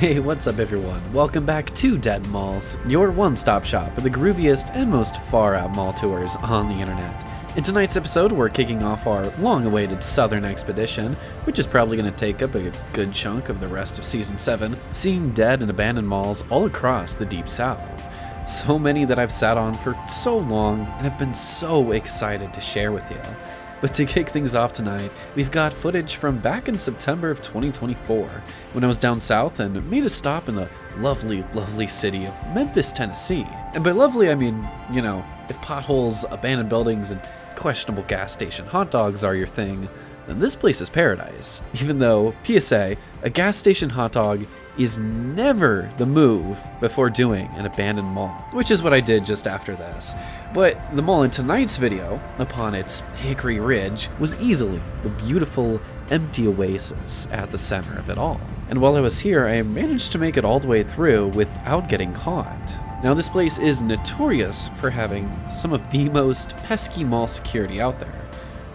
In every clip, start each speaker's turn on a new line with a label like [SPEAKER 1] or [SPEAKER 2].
[SPEAKER 1] Hey, what's up everyone? Welcome back to Dead Malls, your one-stop shop for the grooviest and most far-out mall tours on the internet. In tonight's episode, we're kicking off our long-awaited southern expedition, which is probably going to take up a good chunk of the rest of Season 7, seeing dead and abandoned malls all across the Deep South. So many that I've sat on for so long and have been so excited to share with you. But to kick things off tonight, we've got footage from back in September of 2024, when I was down south and made a stop in the lovely, lovely city of Memphis, Tennessee. And by lovely, I mean, you know, if potholes, abandoned buildings, and questionable gas station hot dogs are your thing, then this place is paradise. Even though, PSA, a gas station hot dog is never the move before doing an abandoned mall, which is what I did just after this. But the mall in tonight's video, upon its Hickory Ridge, was easily the beautiful, empty oasis at the center of it all. And while I was here, I managed to make it all the way through without getting caught. Now, this place is notorious for having some of the most pesky mall security out there.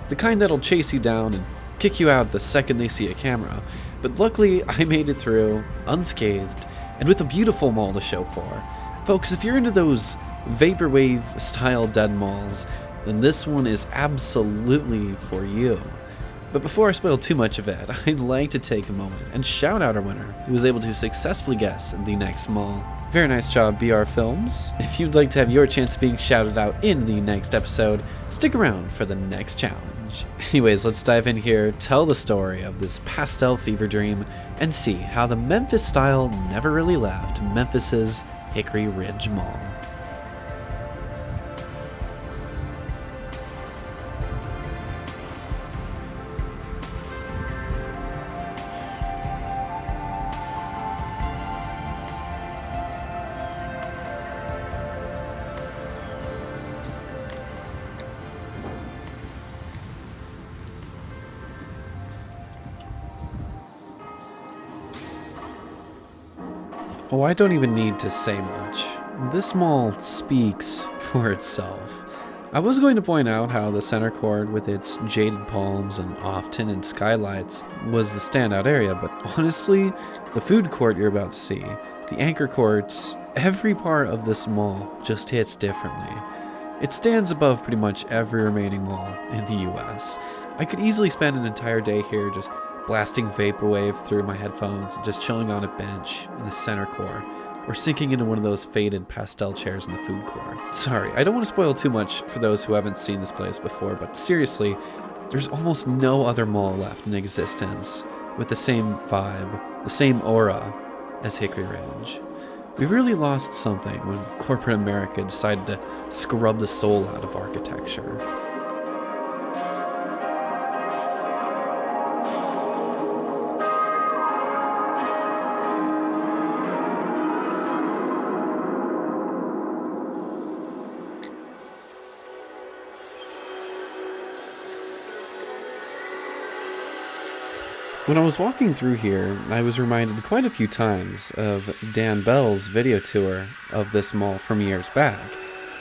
[SPEAKER 1] The kind that'll chase you down and kick you out the second they see a camera. But luckily, I made it through, unscathed, and with a beautiful mall to show for. Folks, if you're into those vaporwave-style dead malls, then this one is absolutely for you. But before I spoil too much of it, I'd like to take a moment and shout out our winner, who was able to successfully guess the next mall. Very nice job, BR Films. If you'd like to have your chance of being shouted out in the next episode, stick around for the next challenge. Anyways, let's dive in here, tell the story of this pastel fever dream, and see how the Memphis style never really left Memphis's Hickory Ridge Mall. Oh, I don't even need to say much. This mall speaks for itself. I was going to point out how the center court with its jaded palms and off-tinted skylights was the standout area, but honestly, the food court you're about to see, the anchor courts, every part of this mall just hits differently. It stands above pretty much every remaining mall in the US. I could easily spend an entire day here just blasting vaporwave through my headphones and just chilling on a bench in the center court, or sinking into one of those faded pastel chairs in the food court. Sorry, I don't want to spoil too much for those who haven't seen this place before, but seriously, there's almost no other mall left in existence with the same vibe, the same aura as Hickory Ridge. We really lost something when corporate America decided to scrub the soul out of architecture. When I was walking through here, I was reminded quite a few times of Dan Bell's video tour of this mall from years back,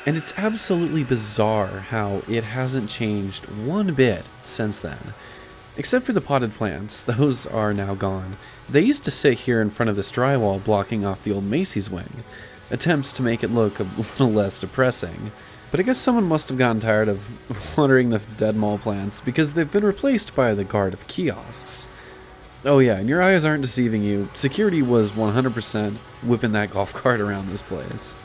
[SPEAKER 1] and it's absolutely bizarre how it hasn't changed one bit since then. Except for the potted plants, those are now gone. They used to sit here in front of this drywall blocking off the old Macy's wing, attempts to make it look a little less depressing. But I guess someone must have gotten tired of watering the dead mall plants because they've been replaced by the guard of kiosks. Oh yeah, and your eyes aren't deceiving you. Security was 100% whipping that golf cart around this place.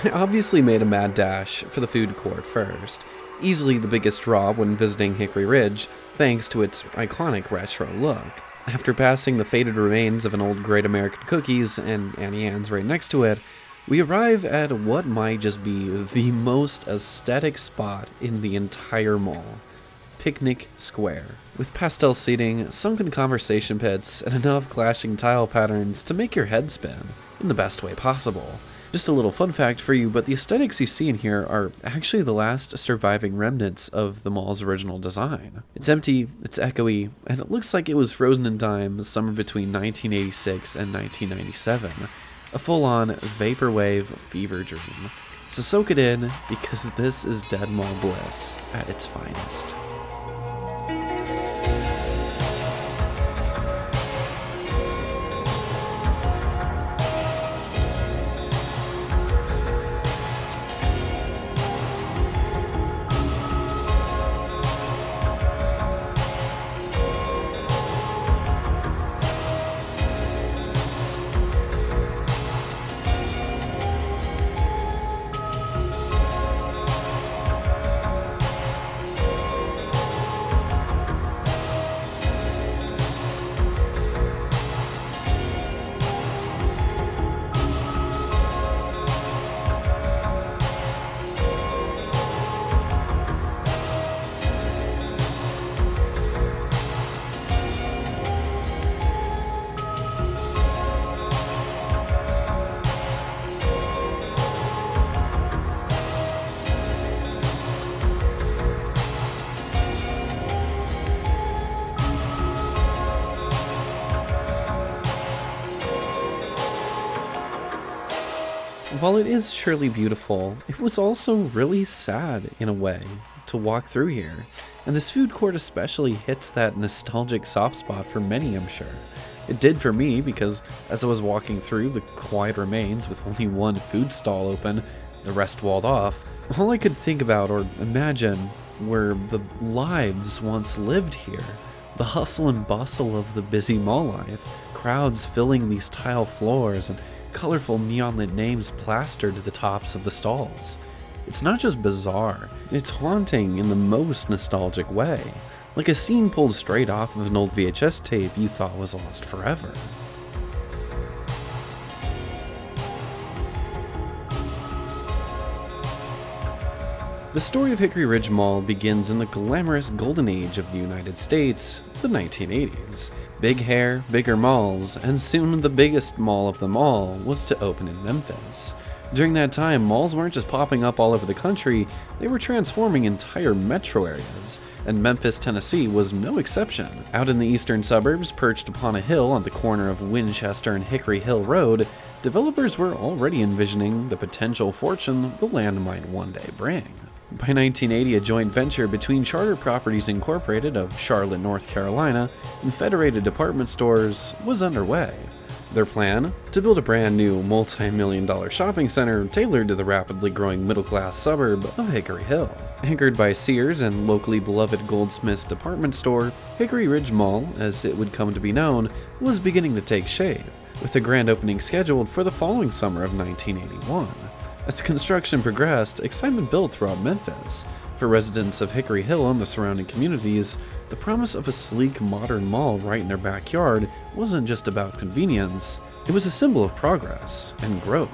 [SPEAKER 1] I obviously made a mad dash for the food court first, easily the biggest draw when visiting Hickory Ridge, thanks to its iconic retro look. After passing the faded remains of an old Great American Cookies and Annie Ann's right next to it, we arrive at what might just be the most aesthetic spot in the entire mall, Picnic Square. With pastel seating, sunken conversation pits, and enough clashing tile patterns to make your head spin, in the best way possible. Just a little fun fact for you, but the aesthetics you see in here are actually the last surviving remnants of the mall's original design. It's empty, it's echoey, and it looks like it was frozen in time somewhere between 1986 and 1997. A full-on vaporwave fever dream. So soak it in, because this is Dead Mall Bliss at its finest. While it is surely beautiful, it was also really sad in a way to walk through here, and this food court especially hits that nostalgic soft spot for many, I'm sure. It did for me because as I was walking through the quiet remains with only one food stall open, the rest walled off, all I could think about or imagine were the lives once lived here. The hustle and bustle of the busy mall life, crowds filling these tile floors, and colorful neon-lit names plastered to the tops of the stalls. It's not just bizarre, it's haunting in the most nostalgic way, like a scene pulled straight off of an old VHS tape you thought was lost forever. The story of Hickory Ridge Mall begins in the glamorous golden age of the United States, the 1980s. Big hair, bigger malls, and soon the biggest mall of them all was to open in Memphis. During that time, malls weren't just popping up all over the country, they were transforming entire metro areas, and Memphis, Tennessee was no exception. Out in the eastern suburbs, perched upon a hill on the corner of Winchester and Hickory Hill Road, developers were already envisioning the potential fortune the land might one day bring. By 1980, a joint venture between Charter Properties Incorporated of Charlotte, North Carolina, and Federated Department Stores was underway. Their plan? To build a brand new multi-million-dollar shopping center tailored to the rapidly growing middle-class suburb of Hickory Hill. Anchored by Sears and locally beloved Goldsmith's department store, Hickory Ridge Mall, as it would come to be known, was beginning to take shape, with a grand opening scheduled for the following summer of 1981. As construction progressed, excitement built throughout Memphis. For residents of Hickory Hill and the surrounding communities, the promise of a sleek, modern mall right in their backyard wasn't just about convenience, it was a symbol of progress and growth.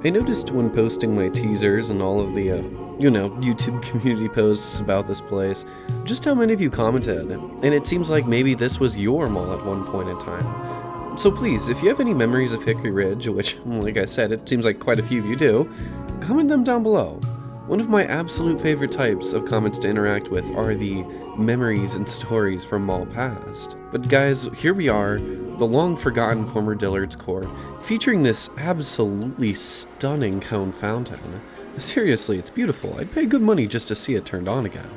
[SPEAKER 1] I noticed when posting my teasers and all of the, YouTube community posts about this place, just how many of you commented, and it seems like maybe this was your mall at one point in time. So please, if you have any memories of Hickory Ridge, which, like I said, it seems like quite a few of you do, comment them down below. One of my absolute favorite types of comments to interact with are the memories and stories from mall past. But guys, here we are, the long forgotten former Dillard's court, featuring this absolutely stunning cone fountain. Seriously, it's beautiful. I'd pay good money just to see it turned on again.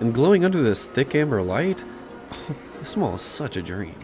[SPEAKER 1] And glowing under this thick amber light, oh, this mall is such a dream.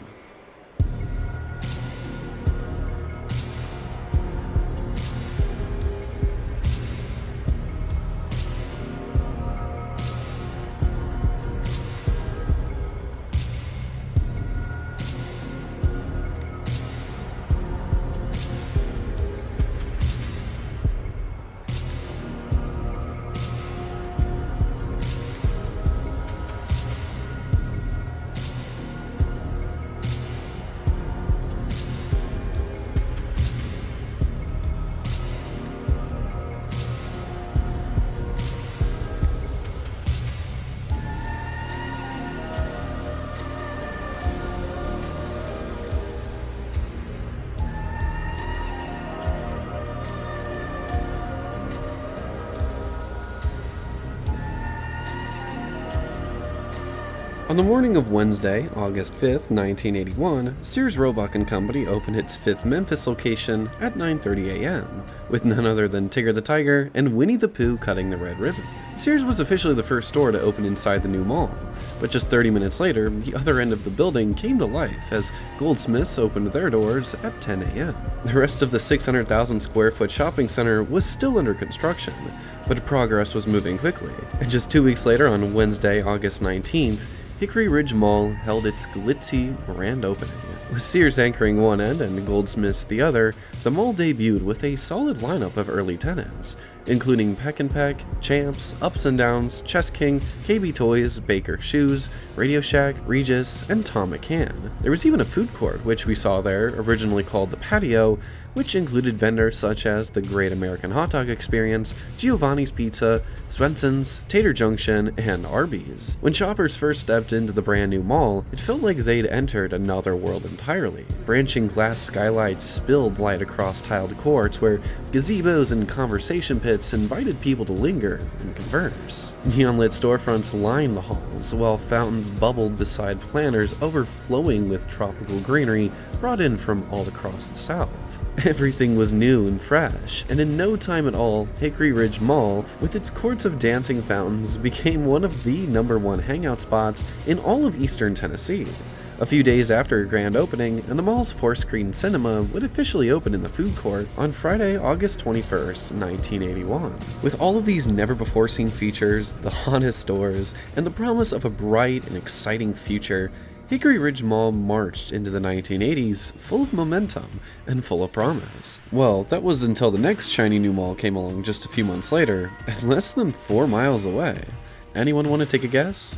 [SPEAKER 1] On the morning of Wednesday, August 5th, 1981, Sears Roebuck & Company opened its 5th Memphis location at 9:30 a.m., with none other than Tigger the Tiger and Winnie the Pooh cutting the red ribbon. Sears was officially the first store to open inside the new mall, but just 30 minutes later, the other end of the building came to life as Goldsmiths opened their doors at 10 a.m. The rest of the 600,000 square foot shopping center was still under construction, but progress was moving quickly, and just 2 weeks later, on Wednesday, August 19th, Hickory Ridge Mall held its glitzy grand opening. With Sears anchoring one end and Goldsmiths the other, the mall debuted with a solid lineup of early tenants, including Peck & Peck, Champs, Ups and Downs, Chess King, KB Toys, Baker Shoes, Radio Shack, Regis, and Tom McCann. There was even a food court, which we saw there, originally called the Patio, which included vendors such as the Great American Hot Dog Experience, Giovanni's Pizza, Swenson's, Tater Junction, and Arby's. When shoppers first stepped into the brand new mall, it felt like they'd entered another world entirely. Branching glass skylights spilled light across tiled courts where gazebos and conversation pits invited people to linger and converse. Neon-lit storefronts lined the halls, while fountains bubbled beside planters overflowing with tropical greenery brought in from all across the South. Everything was new and fresh, and in no time at all, Hickory Ridge Mall, with its courts of dancing fountains, became one of the #1 hangout spots in all of eastern Tennessee. A few days after grand opening, and the mall's 4-screen cinema would officially open in the food court on Friday, August 21st, 1981. With all of these never-before-seen features, the hottest stores, and the promise of a bright and exciting future, Hickory Ridge Mall marched into the 1980s full of momentum and full of promise. Well, that was until the next shiny new mall came along just a few months later, and less than 4 miles away. Anyone want to take a guess?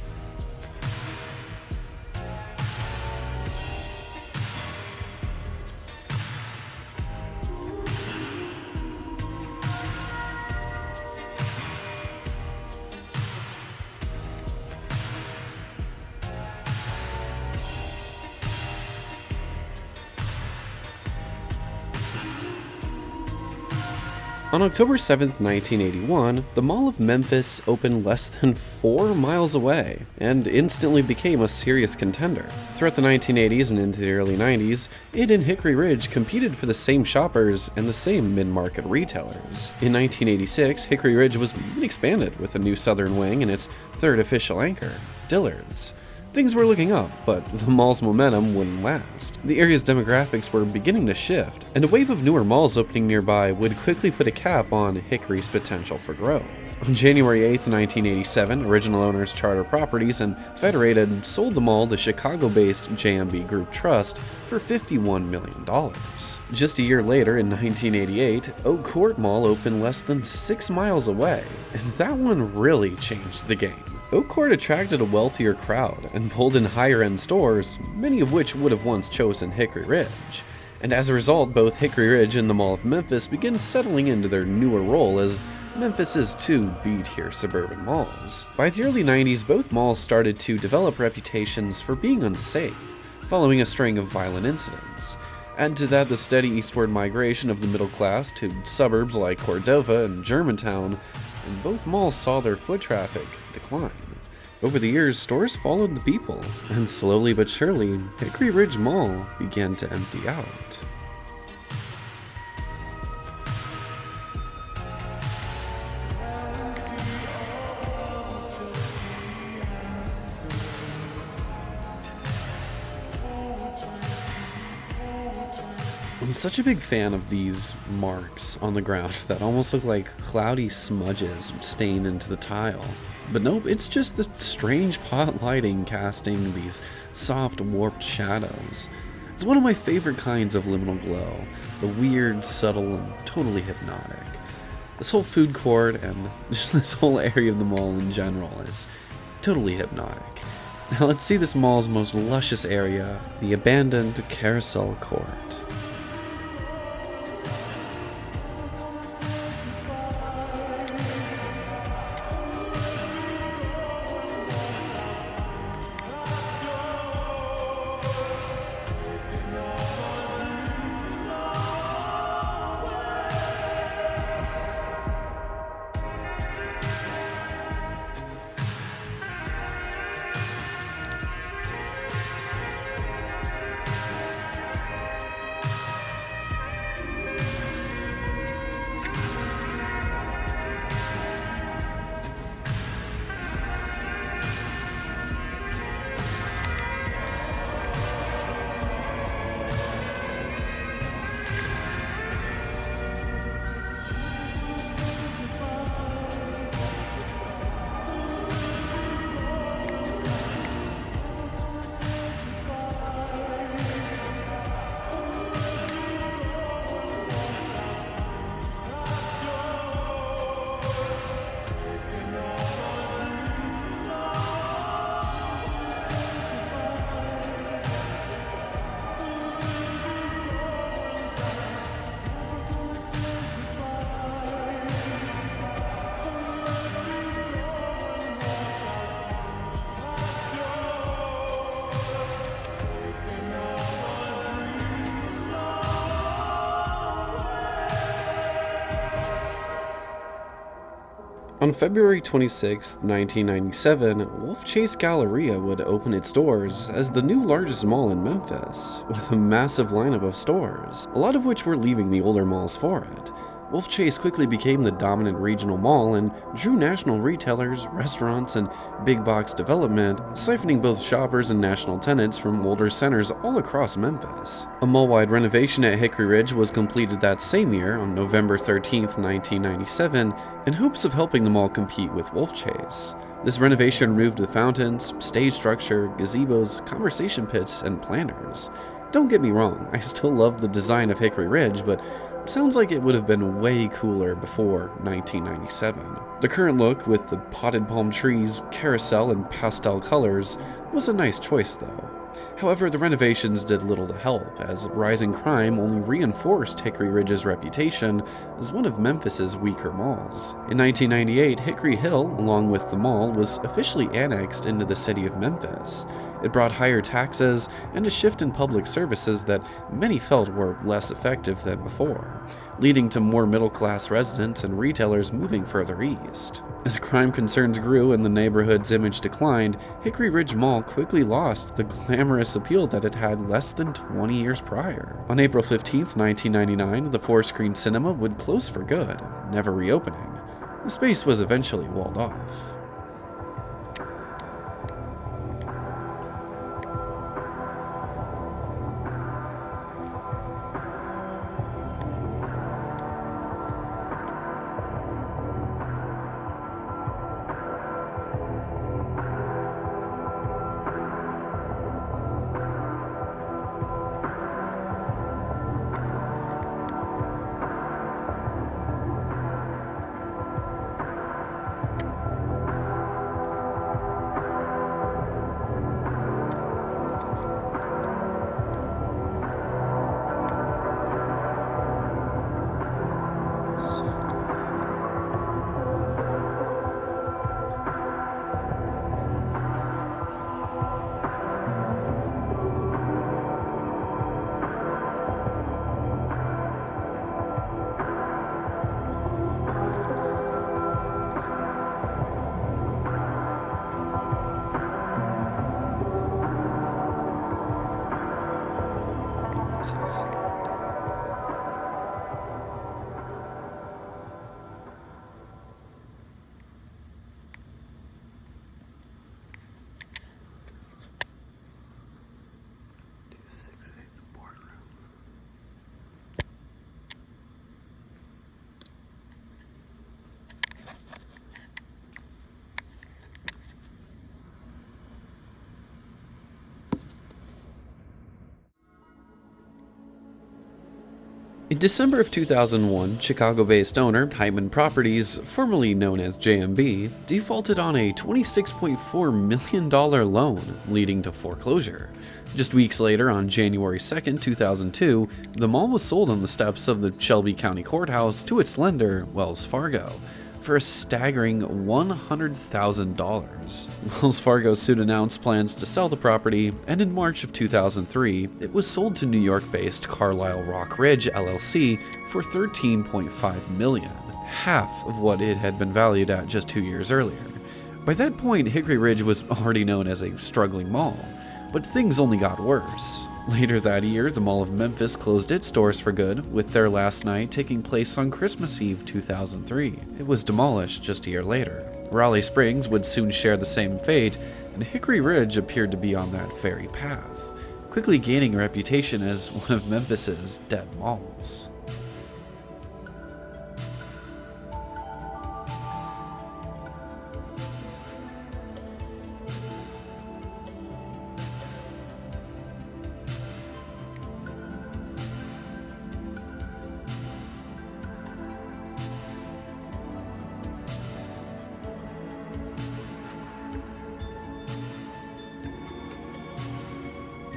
[SPEAKER 1] On October 7th, 1981, the Mall of Memphis opened less than 4 miles away, and instantly became a serious contender. Throughout the 1980s and into the early 90s, it and Hickory Ridge competed for the same shoppers and the same mid-market retailers. In 1986, Hickory Ridge was even expanded with a new southern wing and its third official anchor, Dillard's. Things were looking up, but the mall's momentum wouldn't last. The area's demographics were beginning to shift, and a wave of newer malls opening nearby would quickly put a cap on Hickory's potential for growth. On January 8, 1987, original owners Charter Properties and Federated sold the mall to Chicago-based JMB Group Trust for $51 million. Just a year later, in 1988, Oak Court Mall opened less than 6 miles away, and that one really changed the game. Oak Court attracted a wealthier crowd and pulled in higher-end stores, many of which would have once chosen Hickory Ridge. And as a result, both Hickory Ridge and the Mall of Memphis began settling into their newer role as Memphis's two B-tier suburban malls. By the early 90s, both malls started to develop reputations for being unsafe, following a string of violent incidents. Add to that the steady eastward migration of the middle class to suburbs like Cordova and Germantown, and both malls saw their foot traffic decline. Over the years, stores followed the people, and slowly but surely, Hickory Ridge Mall began to empty out. I'm such a big fan of these marks on the ground that almost look like cloudy smudges stained into the tile. But nope, it's just the strange pot lighting casting these soft, warped shadows. It's one of my favorite kinds of liminal glow, the weird, subtle, and totally hypnotic. This whole food court and just this whole area of the mall in general is totally hypnotic. Now let's see this mall's most luscious area, the abandoned Carousel Court. On February 26, 1997, Wolf Chase Galleria would open its doors as the new largest mall in Memphis, with a massive lineup of stores, a lot of which were leaving the older malls for it. Wolf Chase quickly became the dominant regional mall and drew national retailers, restaurants, and big box development, siphoning both shoppers and national tenants from older centers all across Memphis. A mall-wide renovation at Hickory Ridge was completed that same year on November 13, 1997, in hopes of helping the mall compete with Wolf Chase. This renovation removed the fountains, stage structure, gazebos, conversation pits, and planters. Don't get me wrong, I still love the design of Hickory Ridge, but sounds like it would have been way cooler before 1997. The current look, with the potted palm trees, carousel, and pastel colors, was a nice choice though. However, the renovations did little to help, as rising crime only reinforced Hickory Ridge's reputation as one of Memphis's weaker malls. In 1998, Hickory Hill, along with the mall, was officially annexed into the city of Memphis. It brought higher taxes and a shift in public services that many felt were less effective than before, leading to more middle-class residents and retailers moving further east. As crime concerns grew and the neighborhood's image declined, Hickory Ridge Mall quickly lost the glamorous appeal that it had less than 20 years prior. On April 15, 1999, the four-screen cinema would close for good, never reopening. The space was eventually walled off. In December of 2001, Chicago-based owner Hyman Properties, formerly known as JMB, defaulted on a $26.4 million loan, leading to foreclosure. Just weeks later, on January 2, 2002, the mall was sold on the steps of the Shelby County Courthouse to its lender, Wells Fargo, for a staggering $100,000. Wells Fargo soon announced plans to sell the property, and in March of 2003, it was sold to New York-based Carlisle Rock Ridge LLC for $13.5 million, half of what it had been valued at just 2 years earlier. By that point, Hickory Ridge was already known as a struggling mall, but things only got worse. Later that year, the Mall of Memphis closed its doors for good, with their last night taking place on Christmas Eve 2003. It was demolished just a year later. Raleigh Springs would soon share the same fate, and Hickory Ridge appeared to be on that very path, quickly gaining a reputation as one of Memphis's dead malls.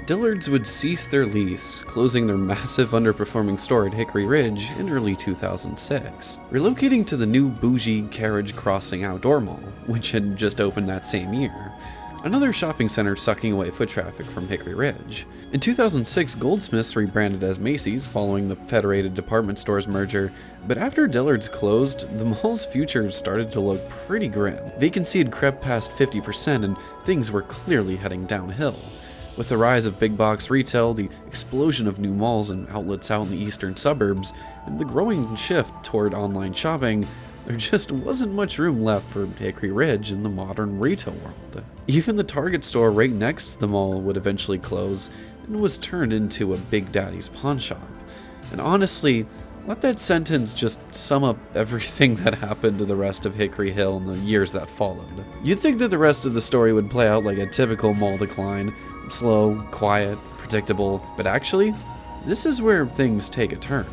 [SPEAKER 1] Dillard's would cease their lease, closing their massive underperforming store at Hickory Ridge in early 2006, relocating to the new bougie Carriage Crossing Outdoor Mall, which had just opened that same year. Another shopping center sucking away foot traffic from Hickory Ridge. In 2006, Goldsmiths rebranded as Macy's following the Federated Department Stores merger, but after Dillard's closed, the mall's future started to look pretty grim. Vacancy had crept past 50% and things were clearly heading downhill. With the rise of big box retail, the explosion of new malls and outlets out in the eastern suburbs, and the growing shift toward online shopping, there just wasn't much room left for Hickory Ridge in the modern retail world. Even the Target store right next to the mall would eventually close and was turned into a Big Daddy's pawn shop. And honestly, let that sentence just sum up everything that happened to the rest of Hickory Hill in the years that followed. You'd think that the rest of the story would play out like a typical mall decline, slow, quiet, predictable, but actually, this is where things take a turn.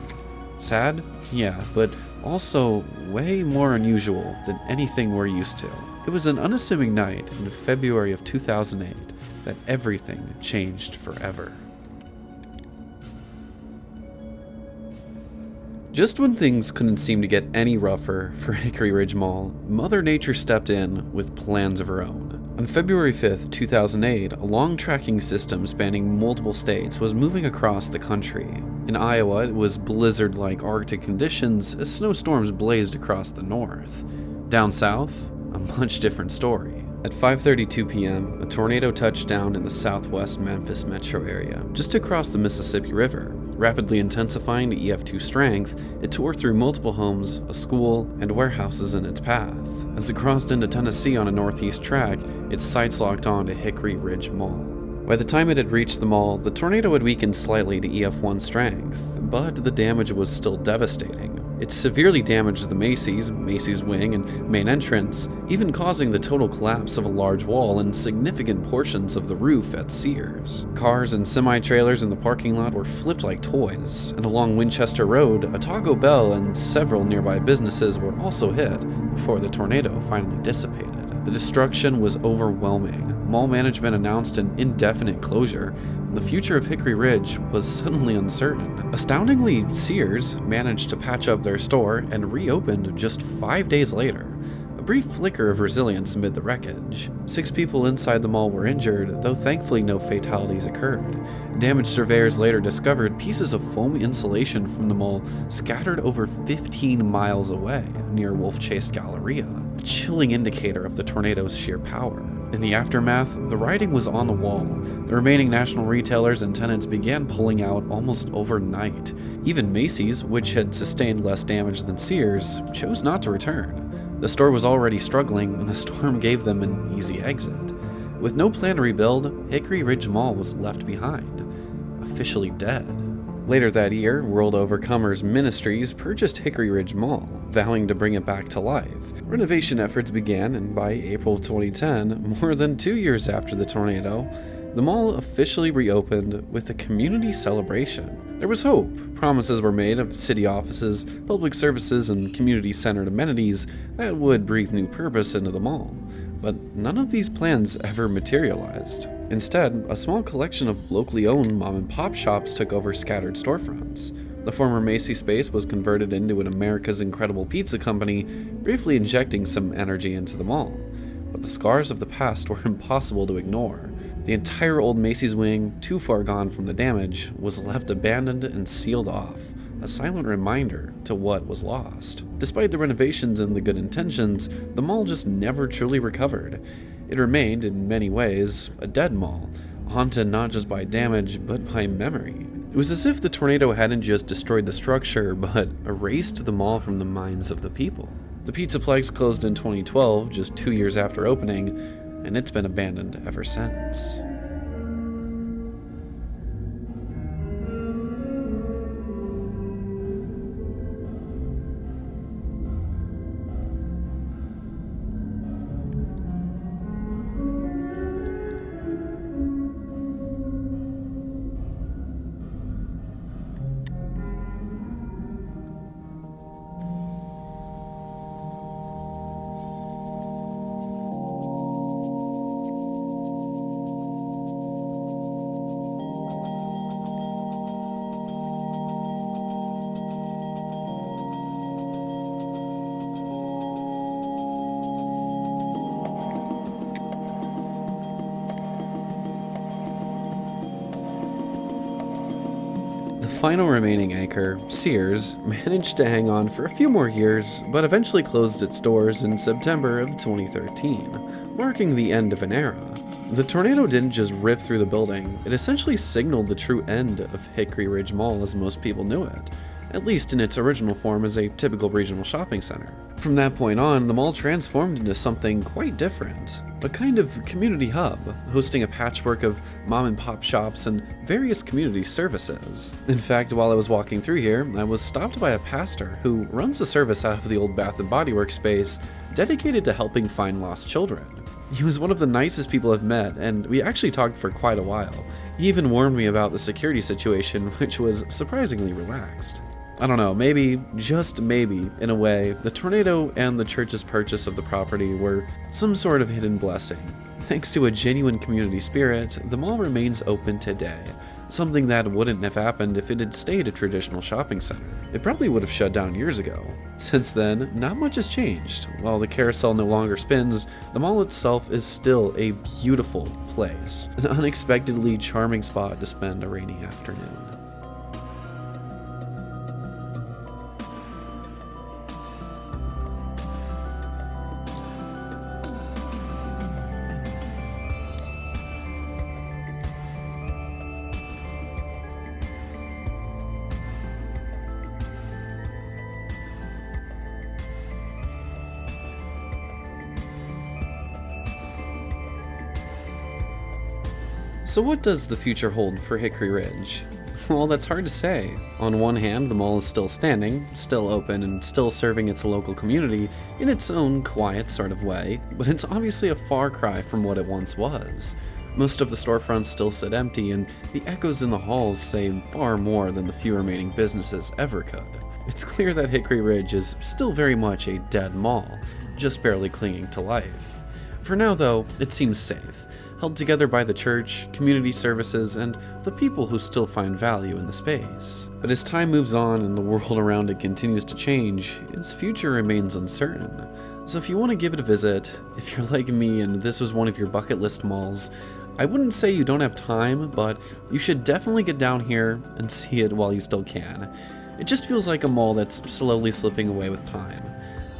[SPEAKER 1] Sad? Yeah, but also way more unusual than anything we're used to. It was an unassuming night in February of 2008 that everything changed forever. Just when things couldn't seem to get any rougher for Hickory Ridge Mall, Mother Nature stepped in with plans of her own. On February 5th, 2008, a long tracking system spanning multiple states was moving across the country. In Iowa, it was blizzard-like Arctic conditions as snowstorms blazed across the north. Down south, a much different story. At 5:32 p.m., a tornado touched down in the southwest Memphis metro area, just across the Mississippi River. Rapidly intensifying to EF2 strength, it tore through multiple homes, a school, and warehouses in its path. As it crossed into Tennessee on a northeast track, its sights locked on to Hickory Ridge Mall. By the time it had reached the mall, the tornado had weakened slightly to EF1 strength, but the damage was still devastating. It severely damaged the Macy's wing, and main entrance, even causing the total collapse of a large wall and significant portions of the roof at Sears. Cars and semi-trailers in the parking lot were flipped like toys, and along Winchester Road, a Taco Bell and several nearby businesses were also hit before the tornado finally dissipated. The destruction was overwhelming. Mall management announced an indefinite closure, and the future of Hickory Ridge was suddenly uncertain. Astoundingly, Sears managed to patch up their store and reopened just 5 days later. A brief flicker of resilience amid the wreckage. 6 people inside the mall were injured, though thankfully no fatalities occurred. Damaged surveyors later discovered pieces of foam insulation from the mall scattered over 15 miles away near Wolf Chase Galleria, a chilling indicator of the tornado's sheer power. In the aftermath, the writing was on the wall. The remaining national retailers and tenants began pulling out almost overnight. Even Macy's, which had sustained less damage than Sears, chose not to return. The store was already struggling, and the storm gave them an easy exit. With no plan to rebuild, Hickory Ridge Mall was left behind, officially dead. Later that year, World Overcomers Ministries purchased Hickory Ridge Mall, vowing to bring it back to life. Renovation efforts began, and by April 2010, more than 2 years after the tornado, the mall officially reopened with a community celebration. There was hope. Promises were made of city offices, public services, and community-centered amenities that would breathe new purpose into the mall. But none of these plans ever materialized. Instead, a small collection of locally owned mom-and-pop shops took over scattered storefronts. The former Macy's space was converted into an America's Incredible Pizza Company, briefly injecting some energy into the mall. But the scars of the past were impossible to ignore. The entire old Macy's wing, too far gone from the damage, was left abandoned and sealed off, a silent reminder to what was lost. Despite the renovations and the good intentions, the mall just never truly recovered. It remained, in many ways, a dead mall, haunted not just by damage, but by memory. It was as if the tornado hadn't just destroyed the structure, but erased the mall from the minds of the people. The Pizzaplex closed in 2012, just 2 years after opening, and it's been abandoned ever since. The final remaining anchor, Sears, managed to hang on for a few more years, but eventually closed its doors in September of 2013, marking the end of an era. The tornado didn't just rip through the building, it essentially signaled the true end of Hickory Ridge Mall as most people knew it, at least in its original form as a typical regional shopping center. From that point on, the mall transformed into something quite different. A kind of community hub, hosting a patchwork of mom-and-pop shops and various community services. In fact, while I was walking through here, I was stopped by a pastor who runs a service out of the old Bath & Body Works space dedicated to helping find lost children. He was one of the nicest people I've met, and we actually talked for quite a while. He even warned me about the security situation, which was surprisingly relaxed. I don't know, maybe, just maybe, in a way, the tornado and the church's purchase of the property were some sort of hidden blessing. Thanks to a genuine community spirit, the mall remains open today, something that wouldn't have happened if it had stayed a traditional shopping center. It probably would have shut down years ago. Since then, not much has changed. While the carousel no longer spins, the mall itself is still a beautiful place, an unexpectedly charming spot to spend a rainy afternoon. So what does the future hold for Hickory Ridge? Well, that's hard to say. On one hand, the mall is still standing, still open, and still serving its local community in its own quiet sort of way, but it's obviously a far cry from what it once was. Most of the storefronts still sit empty, and the echoes in the halls say far more than the few remaining businesses ever could. It's clear that Hickory Ridge is still very much a dead mall, just barely clinging to life. For now, though, it seems safe, held together by the church, community services, and the people who still find value in the space. But as time moves on and the world around it continues to change, its future remains uncertain. So if you want to give it a visit, if you're like me and this was one of your bucket list malls, I wouldn't say you don't have time, but you should definitely get down here and see it while you still can. It just feels like a mall that's slowly slipping away with time.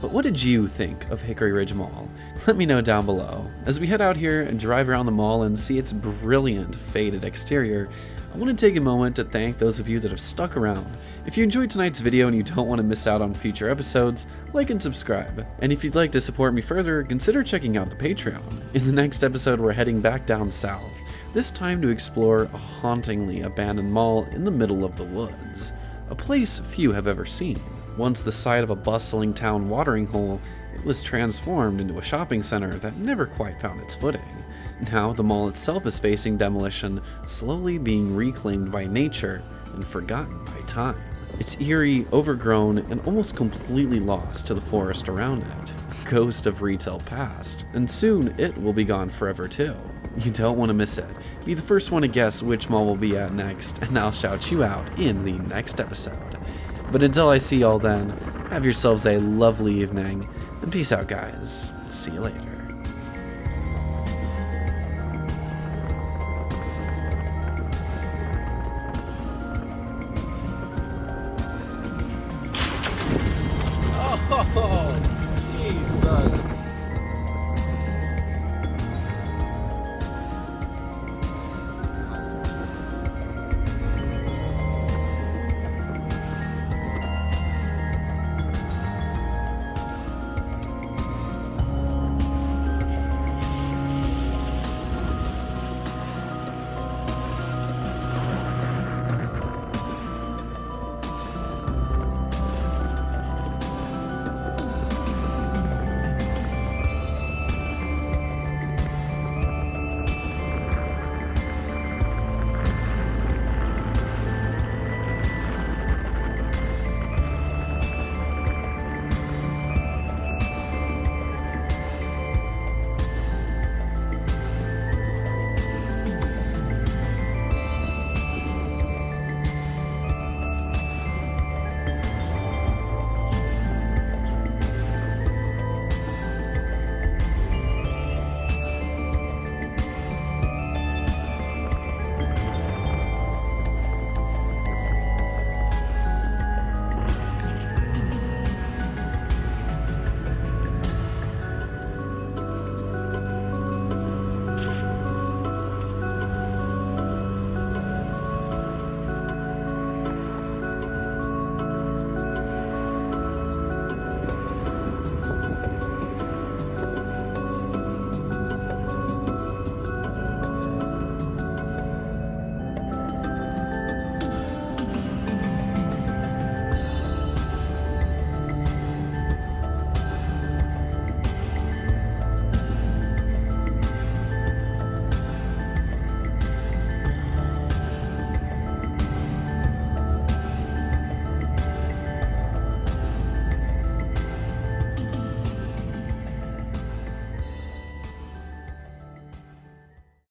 [SPEAKER 1] But what did you think of Hickory Ridge Mall? Let me know down below. As we head out here and drive around the mall and see its brilliant, faded exterior, I want to take a moment to thank those of you that have stuck around. If you enjoyed tonight's video and you don't want to miss out on future episodes, like and subscribe. And if you'd like to support me further, consider checking out the Patreon. In the next episode, we're heading back down south, this time to explore a hauntingly abandoned mall in the middle of the woods. A place few have ever seen. Once the site of a bustling town watering hole, it was transformed into a shopping center that never quite found its footing. Now the mall itself is facing demolition, slowly being reclaimed by nature and forgotten by time. It's eerie, overgrown, and almost completely lost to the forest around it. A ghost of retail past, and soon it will be gone forever too. You don't want to miss it. Be the first one to guess which mall we'll be at next, and I'll shout you out in the next episode. But until I see y'all then, have yourselves a lovely evening, and peace out guys. See you later.